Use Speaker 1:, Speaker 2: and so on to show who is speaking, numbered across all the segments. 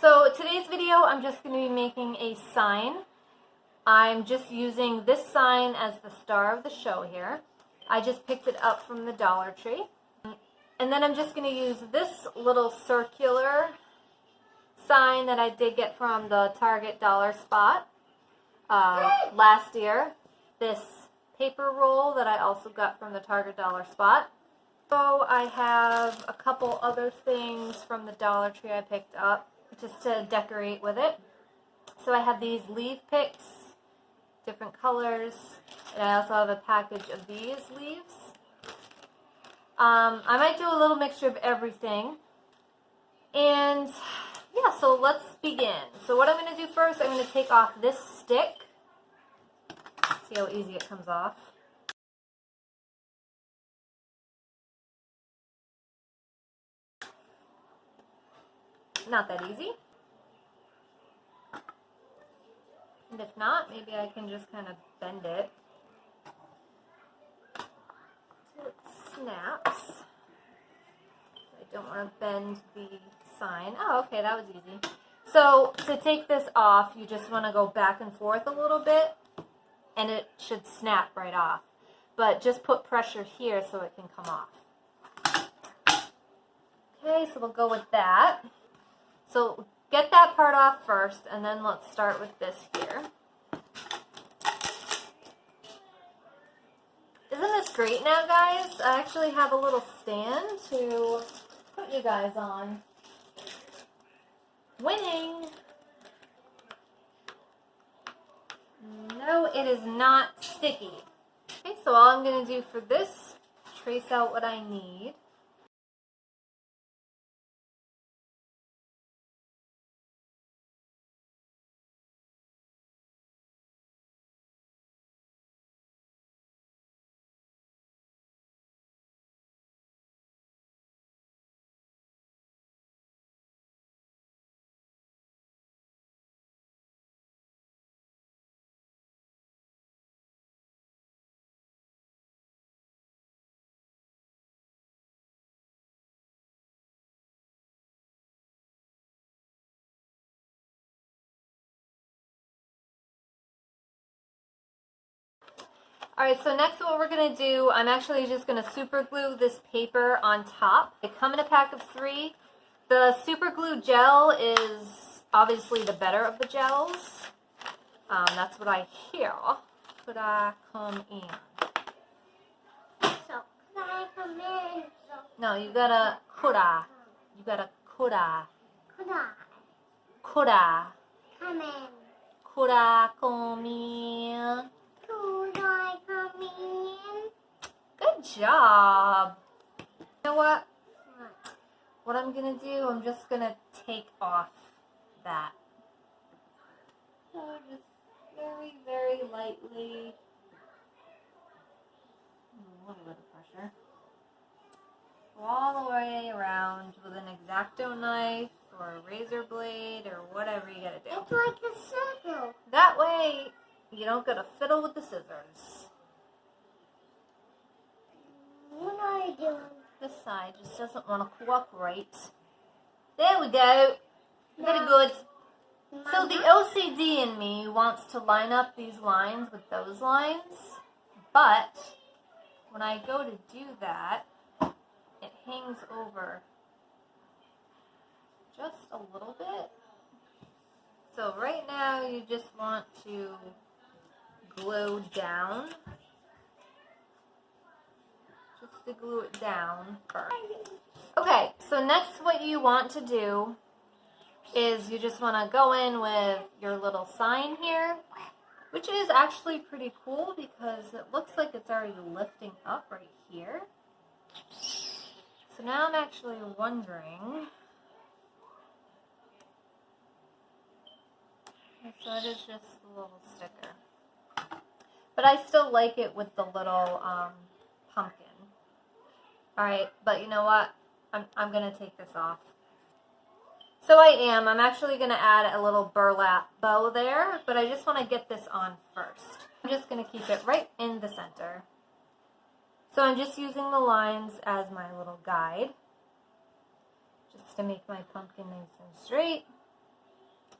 Speaker 1: So today's video, I'm just going to be making a sign. I'm just using this sign as the star of the show here. I just picked it up from the Dollar Tree. And then I'm just going to use this little circular sign that I did get from the Target Dollar Spot last year. This paper roll that I also got from the Target Dollar Spot. So I have a couple other things from the Dollar Tree I picked up just to decorate with it. So I have these leaf picks, different colors, and I also have a package of these leaves. I might do a little mixture of everything. And yeah, so let's begin. So what I'm going to do first, I'm going to take off this stick. See how easy it comes off. Not that easy. And if not, maybe I can just kind of bend it till it snaps. I don't want to bend the sign. Oh, okay, that was easy. So to take this off, you just want to go back and forth a little bit, and it should snap right off. But just put pressure here so it can come off. Okay, so we'll go with that. So get that part off first, and then let's start with this here. Isn't this great now, guys? I actually have a little stand to put you guys on. Winning! No, it is not sticky. Okay, so all I'm going to do for this, trace out what I need. Alright, so next what we're going to do, I'm actually just going to super glue this paper on top. They come in a pack of 3. The super glue gel is obviously the better of the gels. That's what I hear. Could I come in?
Speaker 2: So, could I come in?
Speaker 1: No, you gotta coulda. You gotta coulda.
Speaker 2: Could I
Speaker 1: Coulda.
Speaker 2: come in?
Speaker 1: Coulda come in.
Speaker 2: Could I come in?
Speaker 1: Good job. You know what? What I'm going to do, I'm just going to take off that. So just very, very lightly. A little bit of pressure. Go all the way around with an X-Acto knife or a razor blade or whatever you got to do.
Speaker 2: It's like a circle.
Speaker 1: That way you don't got to fiddle with the scissors.
Speaker 2: What are you doing?
Speaker 1: This side just doesn't want to cooperate. There we go. Very good. So the OCD in me wants to line up these lines with those lines, but when I go to do that, it hangs over just a little bit. So right now you just want to glue down. To glue it down first. Okay, so next what you want to do is you just want to go in with your little sign here, which is actually pretty cool because it looks like it's already lifting up right here. So now I'm actually wondering, so it is just a little sticker, but I still like it with the little pumpkin. Alright, but you know what? I'm going to take this off. So I'm actually going to add a little burlap bow there, but I just want to get this on first. I'm just going to keep it right in the center. So I'm just using the lines as my little guide, just to make my pumpkin nice and straight.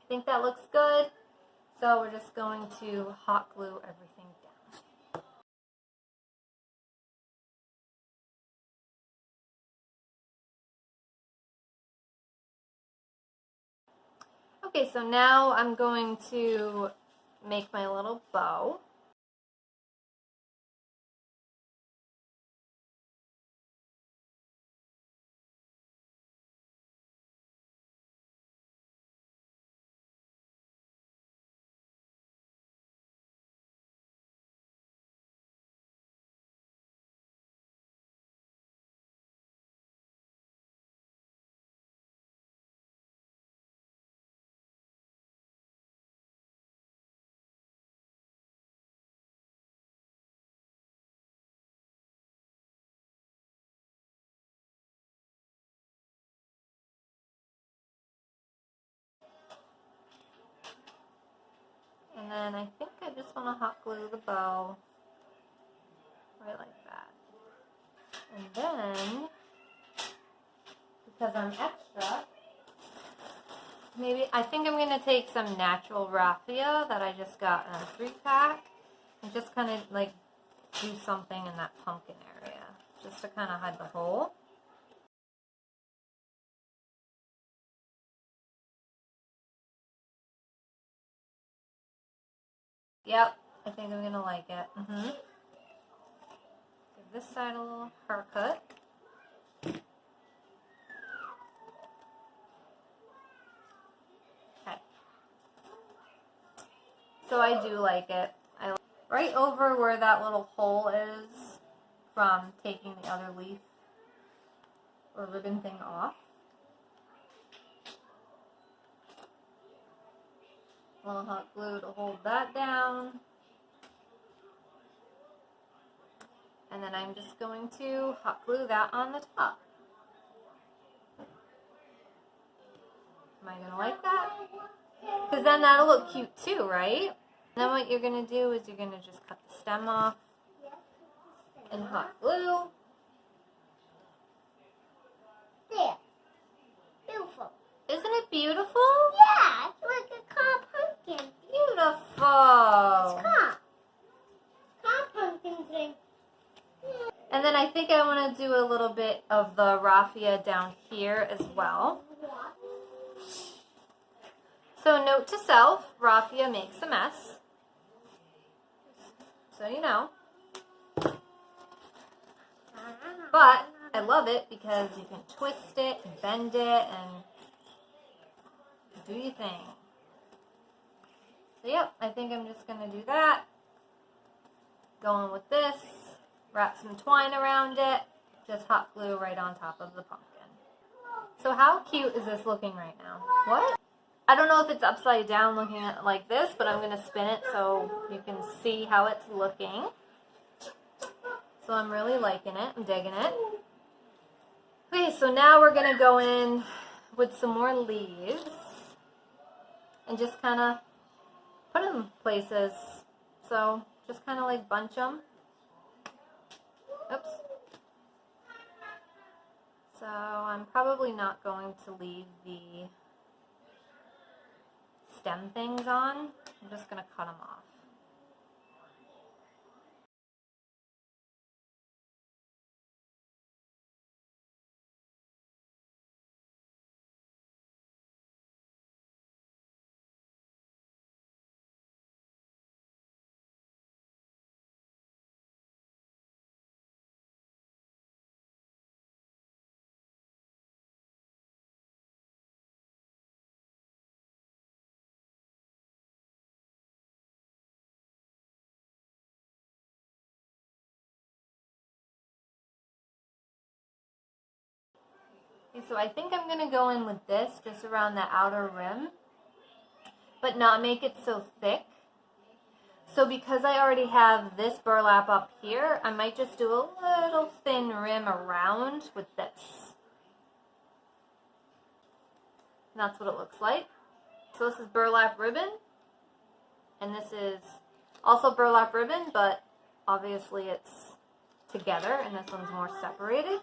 Speaker 1: I think that looks good. So we're just going to hot glue everything down. Okay, so now I'm going to make my little bow. And then I think I just want to hot glue the bow right like that. And then, because I'm extra, maybe I think I'm going to take some natural raffia that I just got in a 3-pack and just kind of like do something in that pumpkin area just to kind of hide the hole. Yep, I think I'm going to like it. Give this side a little haircut. Okay. So I do like it. Right over where that little hole is from taking the other leaf or ribbon thing off. A little hot glue to hold that down. And then I'm just going to hot glue that on the top. Am I going to like that? Because then that'll look cute too, right? And then what you're going to do is you're going to just cut the stem off and hot glue.
Speaker 2: There. Beautiful.
Speaker 1: Isn't it beautiful?
Speaker 2: Yeah, it's like a car pumpkin.
Speaker 1: Beautiful.
Speaker 2: It's car pumpkin thing.
Speaker 1: And then I think I want to do a little bit of the raffia down here as well. So note to self, raffia makes a mess. So you know. But I love it because you can twist it and bend it and do your thing. So yep, I think I'm just going to do that. Going with this. Wrap some twine around it. Just hot glue right on top of the pumpkin. So how cute is this looking right now? What? I don't know if it's upside down looking at it like this, but I'm going to spin it so you can see how it's looking. So I'm really liking it. I'm digging it. Okay, so now we're going to go in with some more leaves and just kind of put them places. So just kind of like bunch them. Oops. So I'm probably not going to leave the stem things on. I'm just going to cut them off. Okay, so I think I'm going to go in with this just around the outer rim, but not make it so thick. So because I already have this burlap up here, I might just do a little thin rim around with this. And that's what it looks like. So this is burlap ribbon, and this is also burlap ribbon, but obviously it's together, and this one's more separated.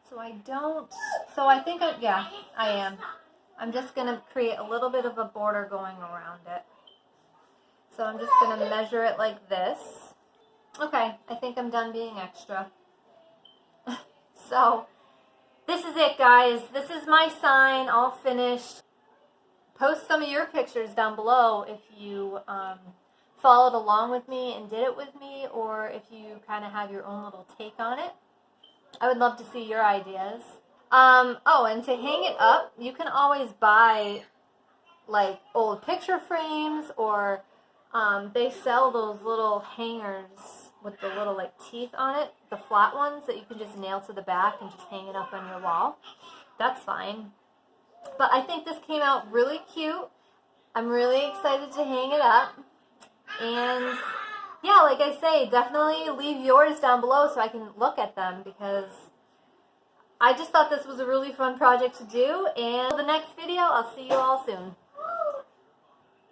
Speaker 1: So I don't? So I think, yeah, I am. I'm just going to create a little bit of a border going around it. So I'm just going to measure it like this. Okay, I think I'm done being extra. So this is it, guys. This is my sign all finished. Post some of your pictures down below if you followed along with me and did it with me, or if you kind of have your own little take on it. I would love to see your ideas. Oh, and to hang it up, you can always buy like old picture frames, or they sell those little hangers with the little like teeth on it, the flat ones that you can just nail to the back and just hang it up on your wall. That's fine. But I think this came out really cute. I'm really excited to hang it up. And yeah, like I say, definitely leave yours down below so I can look at them, because I just thought this was a really fun project to do. And for the next video, I'll see you all soon.